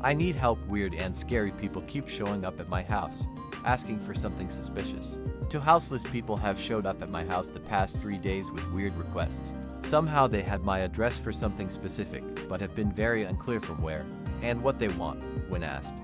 I need help. Weird and scary people keep showing up at my house, asking for something suspicious. Two houseless people have showed up at my house the past 3 days with weird requests. Somehow they had my address for something specific, but have been very unclear from where and what they want when asked.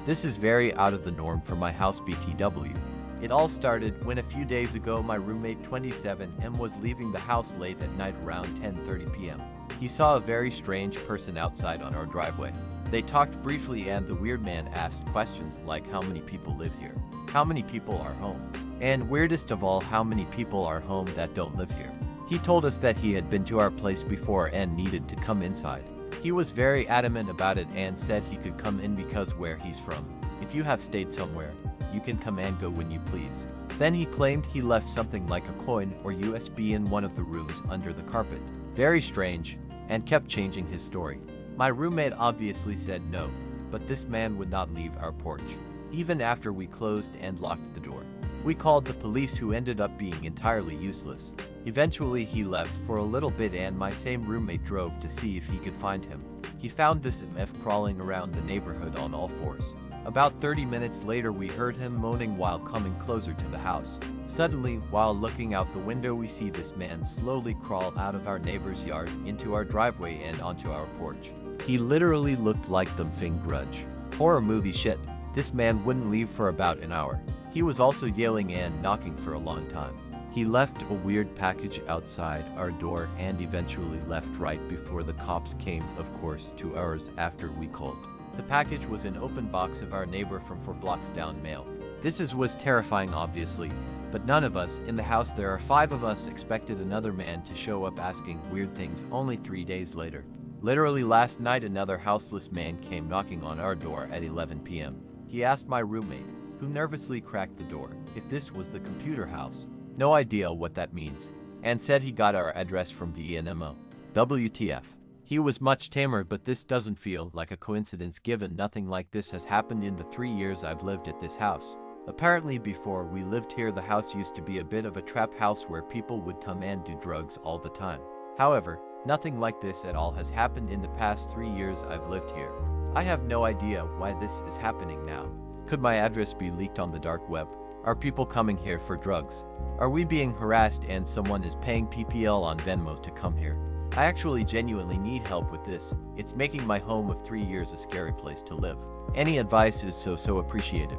This is very out of the norm for my house BTW. It all started when a few days ago my roommate 27M was leaving the house late at night around 10:30 p.m. He saw a very strange person outside on our driveway. They talked briefly and the weird man asked questions like how many people live here, how many people are home, and weirdest of all, how many people are home that don't live here. He told us that he had been to our place before and needed to come inside. He was very adamant about it and said he could come in because where he's from, if you have stayed somewhere, you can come and go when you please. Then he claimed he left something like a coin or USB in one of the rooms under the carpet. Very strange, and kept changing his story. My roommate obviously said no, but this man would not leave our porch, even after we closed and locked the door. We called the police, who ended up being entirely useless. Eventually he left for a little bit and my same roommate drove to see if he could find him. He found this MF crawling around the neighborhood on all fours. About 30 minutes later we heard him moaning while coming closer to the house. Suddenly, while looking out the window, we see this man slowly crawl out of our neighbor's yard into our driveway and onto our porch. He literally looked like the Thing Grudge. Horror movie shit. This man wouldn't leave for about an hour. He was also yelling and knocking for a long time. He left a weird package outside our door and eventually left right before the cops came, of course 2 hours after we called. The package was an open box of our neighbor from 4 blocks down mail. This was terrifying obviously, but none of us in the house, there are 5 of us, expected another man to show up asking weird things only 3 days later. Literally last night another houseless man came knocking on our door at 11 p.m. He asked my roommate, who nervously cracked the door, if this was the computer house. No idea what that means, and said he got our address from VNMO. WTF. He was much tamer, but this doesn't feel like a coincidence given nothing like this has happened in the 3 years I've lived at this house. Apparently before we lived here the house used to be a bit of a trap house where people would come and do drugs all the time. However, nothing like this at all has happened in the past 3 years I've lived here. I have no idea why this is happening now. Could my address be leaked on the dark web? Are people coming here for drugs? Are we being harassed and someone is paying PPL on Venmo to come here? I actually genuinely need help with this. It's making my home of 3 years a scary place to live. Any advice is so appreciated.